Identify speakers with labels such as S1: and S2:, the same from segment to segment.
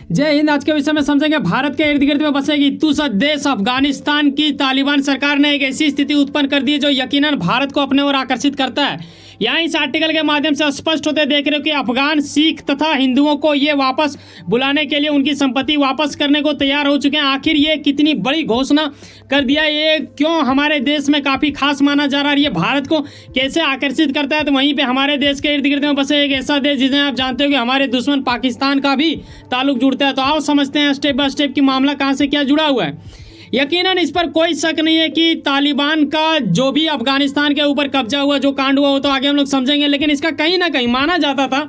S1: जय हिंद। आज के विषय में समझेंगे भारत के इर्द गिर्द में बसेगी तुसद देश अफगानिस्तान की तालिबान सरकार ने एक ऐसी स्थिति उत्पन्न कर दी है जो यकीनन भारत को अपने ओर आकर्षित करता है। यहाँ इस आर्टिकल के माध्यम से स्पष्ट होते देख रहे हो कि अफगान सिख तथा हिंदुओं को ये वापस बुलाने के लिए उनकी संपत्ति वापस करने को तैयार हो चुके हैं। आखिर ये कितनी बड़ी घोषणा कर दिया, ये क्यों हमारे देश में काफ़ी खास माना जा रहा है, ये भारत को कैसे आकर्षित करता है। तो वहीं पे हमारे देश के इर्द गिर्द में बसे एक ऐसा देश जिसे आप जानते हो कि हमारे दुश्मन पाकिस्तान का भी ताल्लुक जुड़ता है। तो आओ समझते हैं स्टेप बाय स्टेप कि मामला कहाँ से क्या जुड़ा हुआ है। यकीनन इस पर कोई शक नहीं है कि तालिबान का जो भी अफगानिस्तान के ऊपर कब्जा हुआ, जो कांड हुआ, वो तो आगे हम लोग समझेंगे, लेकिन इसका कहीं ना कहीं माना जाता था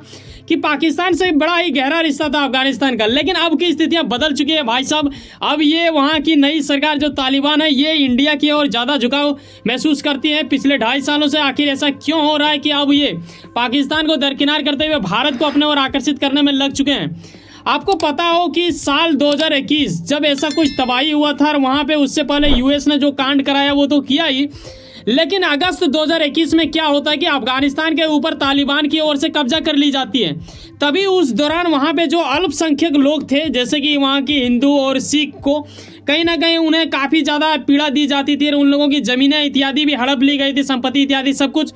S1: कि पाकिस्तान से बड़ा ही गहरा रिश्ता था अफगानिस्तान का। लेकिन अब की स्थितियां बदल चुकी है भाई साहब। अब ये वहाँ की नई सरकार जो तालिबान है, ये इंडिया की ओर ज़्यादा झुकाव महसूस करती है। पिछले 2.5 सालों से आखिर ऐसा क्यों हो रहा है कि अब ये पाकिस्तान को दरकिनार करते हुए भारत को अपने ओर आकर्षित करने में लग चुके हैं। आपको पता हो कि साल 2021 जब ऐसा कुछ तबाही हुआ था और वहाँ पे उससे पहले यूएस ने जो कांड कराया वो तो किया ही, लेकिन अगस्त 2021 में क्या होता है कि अफगानिस्तान के ऊपर तालिबान की ओर से कब्जा कर ली जाती है। तभी उस दौरान वहाँ पे जो अल्पसंख्यक लोग थे, जैसे कि वहाँ की हिंदू और सिख को कहीं ना कहीं उन्हें काफ़ी ज़्यादा पीड़ा दी जाती थी और उन लोगों की ज़मीनें इत्यादि भी हड़प ली गई थी, संपत्ति इत्यादि सब कुछ।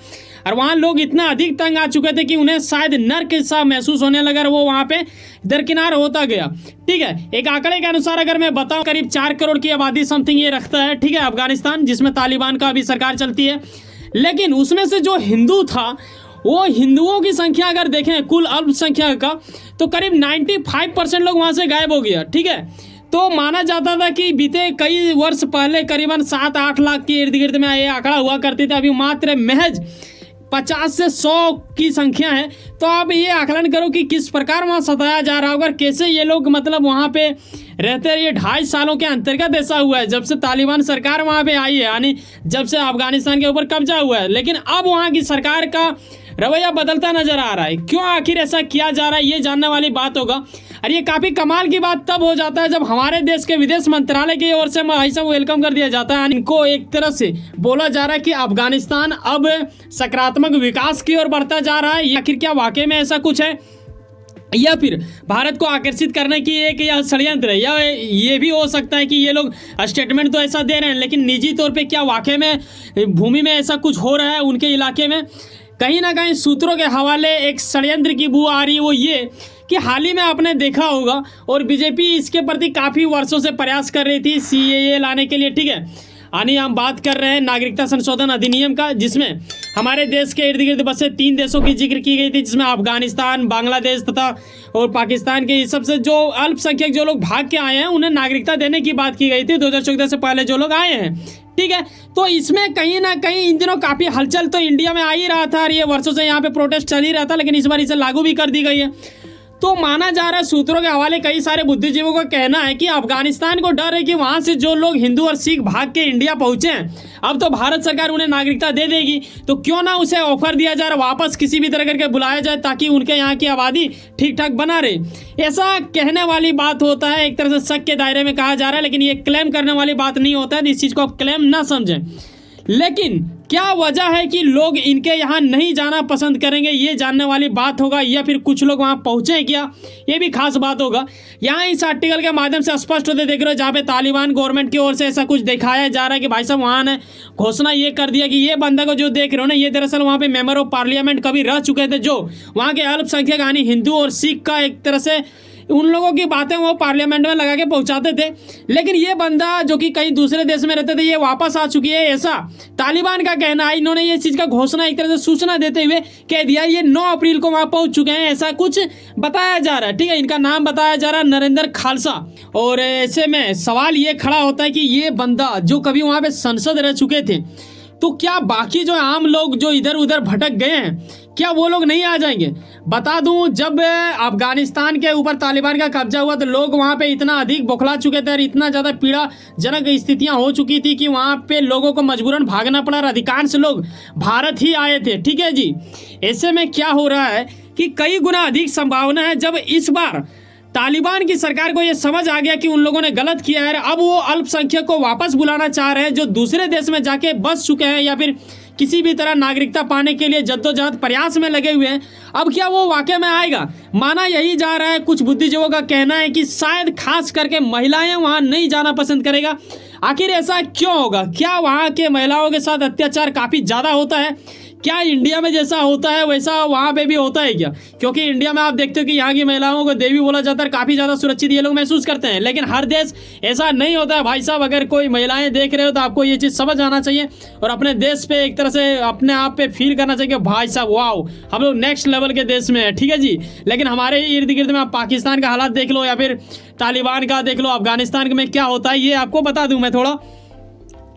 S1: और वहाँ लोग इतना अधिक तंग आ चुके थे कि उन्हें शायद नर्क सा महसूस होने लगा और वो वहाँ पे दरकिनार होता गया। ठीक है, एक आंकड़े के अनुसार अगर मैं बताऊं, करीब 4 करोड़ की आबादी समथिंग ये रखता है, ठीक है, अफगानिस्तान, जिसमें तालिबान का अभी सरकार चलती है। लेकिन उसमें से जो हिंदू था, वो हिंदुओं की संख्या अगर देखें कुल अल्पसंख्यक का, तो करीब 95% लोग वहाँ से गायब हो गया। ठीक है, तो माना जाता था कि बीते कई वर्ष पहले करीबन 7-8 लाख के इर्द गिर्द में ये आंकड़ा हुआ करते थे। अभी मात्र महज 50 से 100 की संख्या है। तो आप ये आकलन करो कि किस प्रकार वहाँ सताया जा रहा होगा, कैसे ये लोग मतलब वहाँ पे रहते हैं। ये 2.5 सालों के अंतर्गत ऐसा हुआ है जब से तालिबान सरकार वहाँ पे आई है, यानी जब से अफगानिस्तान के ऊपर कब्जा हुआ है। लेकिन अब वहाँ की सरकार का रवैया बदलता नजर आ रहा है। क्यों आखिर ऐसा किया जा रहा है, ये जानने वाली बात होगा। और ये काफ़ी कमाल की बात तब हो जाता है जब हमारे देश के विदेश मंत्रालय की ओर से ऐसा वेलकम कर दिया जाता है। इनको एक तरह से बोला जा रहा है कि अफगानिस्तान अब सकारात्मक विकास की ओर बढ़ता जा रहा है। आखिर क्या वाकई में ऐसा कुछ है, या फिर भारत को आकर्षित करने की एक यह षड्यंत्र है, या ये भी हो सकता है कि ये लोग स्टेटमेंट तो ऐसा दे रहे हैं, लेकिन निजी तौर पे क्या वाकई में भूमि में ऐसा कुछ हो रहा है उनके इलाके में। कहीं ना कहीं सूत्रों के हवाले एक षड्यंत्र की बू आ रही है। वो ये कि हाल ही में आपने देखा होगा और बीजेपी इसके प्रति काफ़ी वर्षों से प्रयास कर रही थी सीएए लाने के लिए। ठीक है, यानी हम बात कर रहे हैं नागरिकता संशोधन अधिनियम का, जिसमें हमारे देश के इर्द गिर्द बसे 3 देशों की जिक्र की गई थी, जिसमें अफगानिस्तान, बांग्लादेश तथा और पाकिस्तान के सबसे जो अल्पसंख्यक जो लोग भाग के आए हैं उन्हें नागरिकता देने की बात की गई थी 2014 से पहले जो लोग आए हैं। ठीक है, तो इसमें कहीं ना कहीं इन दिनों काफ़ी हलचल तो इंडिया में आ ही रहा था और ये वर्षों से यहाँ पे प्रोटेस्ट चल ही रहा था, लेकिन इस बार इसे लागू भी कर दी गई है। तो माना जा रहा है, सूत्रों के हवाले कई सारे बुद्धिजीवियों का कहना है कि अफगानिस्तान को डर है कि वहाँ से जो लोग हिंदू और सिख भाग के इंडिया पहुँचे हैं, अब तो भारत सरकार उन्हें नागरिकता दे देगी, तो क्यों ना उसे ऑफर दिया जाए, वापस किसी भी तरह करके बुलाया जाए ताकि उनके यहाँ की आबादी ठीक ठाक बना रहे। ऐसा कहने वाली बात होता है, एक तरह से शक के दायरे में कहा जा रहा है, लेकिन ये क्लेम करने वाली बात नहीं होता है। इस चीज़ को आप क्लेम ना समझें। लेकिन क्या वजह है कि लोग इनके यहाँ नहीं जाना पसंद करेंगे, ये जानने वाली बात होगा, या फिर कुछ लोग वहाँ पहुँचे हैं क्या, ये भी खास बात होगा। यहाँ इस आर्टिकल के माध्यम से स्पष्ट होते देख रहे हो, जहाँ पे तालिबान गवर्नमेंट की ओर से ऐसा कुछ दिखाया जा रहा है कि भाई साहब वहाँ ने घोषणा ये कर दिया कि ये बंदा को जो देख रहे हो ना, ये दरअसल वहाँ पे मेंबर ऑफ पार्लियामेंट कभी रह चुके थे, जो वहाँ के अल्पसंख्यक यानी हिंदू और सिख का एक तरह से उन लोगों की बातें वो पार्लियामेंट में लगा के पहुंचाते थे। लेकिन ये बंदा जो कि कहीं दूसरे देश में रहते थे, ये वापस आ चुकी है, ऐसा तालिबान का कहना है। इन्होंने ये चीज़ का घोषणा एक तरह से सूचना देते हुए कह दिया, ये 9 अप्रैल को वहाँ पहुंच चुके हैं, ऐसा कुछ बताया जा रहा है। ठीक है, इनका नाम बताया जा रहा है नरेंद्र खालसा। और ऐसे में सवाल ये खड़ा होता है कि ये बंदा जो कभी वहाँ पे संसद रह चुके थे, तो क्या बाकी जो आम लोग जो इधर उधर भटक गए हैं, क्या वो लोग नहीं आ जाएंगे। बता दूं, जब अफगानिस्तान के ऊपर तालिबान का कब्जा हुआ तो लोग वहाँ पे इतना अधिक बौखला चुके थे और इतना ज़्यादा पीड़ाजनक स्थितियाँ हो चुकी थी कि वहाँ पे लोगों को मजबूरन भागना पड़ा और अधिकांश लोग भारत ही आए थे। ठीक है जी, ऐसे में क्या हो रहा है कि कई गुना अधिक संभावना है जब इस बार तालिबान की सरकार को ये समझ आ गया कि उन लोगों ने गलत किया है, अब वो अल्पसंख्यक को वापस बुलाना चाह रहे हैं जो दूसरे देश में जाके बस चुके हैं या फिर किसी भी तरह नागरिकता पाने के लिए जद्दोजहद प्रयास में लगे हुए हैं। अब क्या वो वाकई में आएगा? माना यही जा रहा है, कुछ बुद्धिजीवियों का कहना है कि शायद खास करके महिलाएं वहां नहीं जाना पसंद करेगा। आखिर ऐसा क्यों होगा? क्या वहां के महिलाओं के साथ अत्याचार काफ़ी ज़्यादा होता है? क्या इंडिया में जैसा होता है वैसा वहाँ पे भी होता है क्या? क्योंकि इंडिया में आप देखते हो कि यहाँ की महिलाओं को देवी बोला जाता है, काफ़ी ज़्यादा सुरक्षित ये लोग महसूस करते हैं। लेकिन हर देश ऐसा नहीं होता है भाई साहब। अगर कोई महिलाएं देख रहे हो तो आपको ये चीज़ समझ आना चाहिए और अपने देश पे एक तरह से अपने आप पे फील करना चाहिए कि भाई साहब वाओ, हम लोग नेक्स्ट लेवल के देश में है, ठीक है जी। लेकिन हमारे इर्द गिर्द में आप पाकिस्तान का हालात देख लो या फिर तालिबान का देख लो, अफगानिस्तान में क्या होता है ये आपको बता दूँ मैं थोड़ा।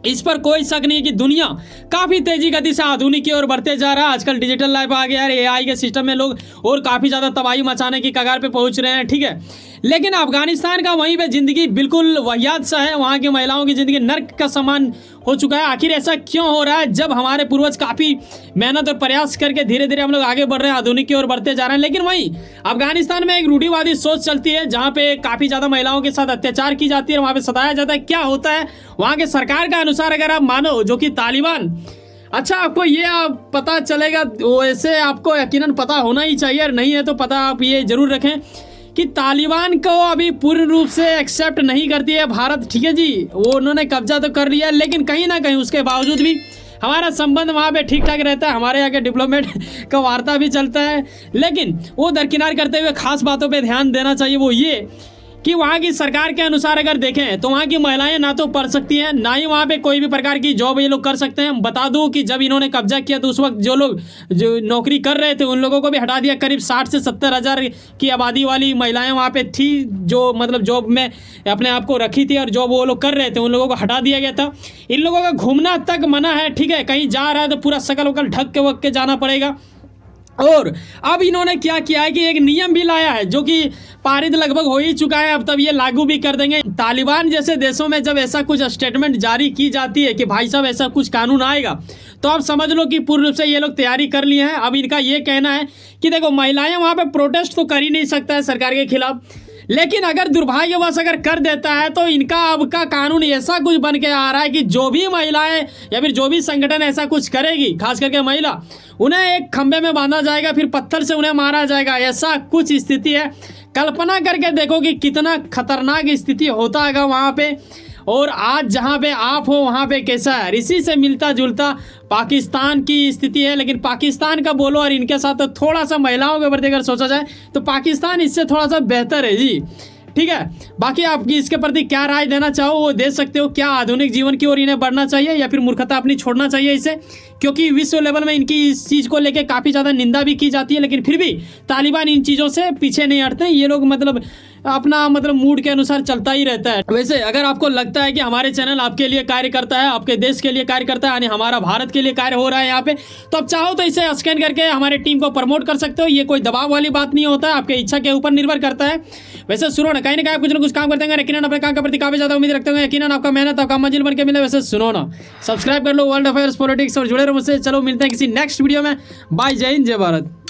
S1: इस पर कोई शक नहीं कि दुनिया काफ़ी तेजी गति से आधुनिक की ओर बढ़ते जा रहा है। आजकल डिजिटल लाइफ आ गया है, एआई के सिस्टम में लोग और काफ़ी ज़्यादा तबाही मचाने की कगार पे पहुंच रहे हैं, ठीक है। लेकिन अफगानिस्तान का वहीं पे ज़िंदगी बिल्कुल वाहियात सा है। वहाँ की महिलाओं की ज़िंदगी नर्क का समान हो चुका है। आखिर ऐसा क्यों हो रहा है? जब हमारे पूर्वज काफ़ी मेहनत और प्रयास करके धीरे धीरे हम लोग आगे बढ़ रहे हैं, आधुनिक की ओर बढ़ते जा रहे हैं। लेकिन वहीं अफगानिस्तान में एक रूढ़िवादी सोच चलती है जहाँ पे काफ़ी ज़्यादा महिलाओं के साथ अत्याचार की जाती है, वहाँ पे सताया जाता है। क्या होता है वहाँ के सरकार का अनुसार, अगर आप मानो, जो कि तालिबान, अच्छा आपको ये आप पता चलेगा, वैसे आपको यकीनन पता होना ही चाहिए, और नहीं है तो पता आप ये जरूर रखें कि तालिबान को अभी पूर्ण रूप से एक्सेप्ट नहीं करती है भारत, ठीक है जी। वो उन्होंने कब्जा तो कर लिया, लेकिन कहीं ना कहीं उसके बावजूद भी हमारा संबंध वहाँ पे ठीक ठाक रहता है। हमारे यहाँ के डिप्लोमेट का वार्ता भी चलता है, लेकिन वो दरकिनार करते हुए खास बातों पे ध्यान देना चाहिए। वो ये कि वहाँ की सरकार के अनुसार अगर देखें तो वहाँ की महिलाएं ना तो पढ़ सकती हैं, ना ही वहाँ पे कोई भी प्रकार की जॉब ये लोग कर सकते हैं। बता दूं कि जब इन्होंने कब्जा किया तो उस वक्त जो लोग जो नौकरी कर रहे थे उन लोगों को भी हटा दिया। करीब 60 से 70 हज़ार की आबादी वाली महिलाएं वहाँ पे थी जो मतलब जॉब में अपने आप को रखी थी, और जॉब वो लोग कर रहे थे उन लोगों को हटा दिया गया था। इन लोगों का घूमना तक मना है, ठीक है। कहीं जा रहा है तो पूरा शकल वकल ढक के वक के जाना पड़ेगा। और अब इन्होंने क्या किया है कि एक नियम भी लाया है जो कि पारित लगभग हो ही चुका है, अब तब ये लागू भी कर देंगे। तालिबान जैसे देशों में जब ऐसा कुछ स्टेटमेंट जारी की जाती है कि भाई साहब ऐसा कुछ कानून आएगा, तो आप समझ लो कि पूर्ण रूप से ये लोग तैयारी कर लिए हैं। अब इनका ये कहना है कि देखो महिलाएं वहाँ पे प्रोटेस्ट तो कर ही नहीं सकता है सरकार के खिलाफ, लेकिन अगर दुर्भाग्यवश अगर कर देता है तो इनका अब का कानून ऐसा कुछ बन के आ रहा है कि जो भी महिलाएं या फिर जो भी संगठन ऐसा कुछ करेगी, खास करके महिला, उन्हें एक खंबे में बांधा जाएगा, फिर पत्थर से उन्हें मारा जाएगा। ऐसा कुछ स्थिति है। कल्पना करके देखो कि कितना खतरनाक स्थिति होता है वहाँ पे, और आज जहाँ पे आप हो वहाँ पे कैसा है। इसी से मिलता जुलता पाकिस्तान की स्थिति है, लेकिन पाकिस्तान का बोलो और इनके साथ तो थोड़ा सा महिलाओं के प्रति अगर सोचा जाए तो पाकिस्तान इससे थोड़ा सा बेहतर है जी, ठीक है। बाकी आप इसके प्रति क्या राय देना चाहो वो दे सकते हो। क्या आधुनिक जीवन की ओर इन्हें बढ़ना चाहिए या फिर मूर्खता अपनी छोड़ना चाहिए इसे? क्योंकि विश्व लेवल में इनकी इस चीज़ को लेकर काफ़ी ज़्यादा निंदा भी की जाती है, लेकिन फिर भी तालिबान इन चीज़ों से पीछे नहीं हटते। ये लोग मतलब अपना मतलब मूड के अनुसार चलता ही रहता है। वैसे अगर आपको लगता है कि हमारे चैनल आपके लिए कार्य करता है, आपके देश के लिए कार्य करता है, यानी हमारा भारत के लिए कार्य हो रहा है यहाँ पे, तो आप चाहो तो इसे स्कैन करके हमारे टीम को प्रमोट कर सकते हो। ये कोई दबाव वाली बात नहीं होता है, आपके इच्छा के ऊपर निर्भर करता है। वैसे सुनो ना, कहीं ना कहीं कुछ ना कुछ काम करते हैं, यकीनन अपने काम के प्रति काफ़ी ज़्यादा उम्मीद रखते हैं, यकीनन आपका मेहनत आपका मंजिल बन के मिले। वैसे सुनो ना, सब्सक्राइब कर लो वर्ल्ड अफेयर्स पॉलिटिक्स और जुड़े रहो मुझसे। चलो मिलते हैं किसी नेक्स्ट वीडियो में। बाय, जय हिंद, जय भारत।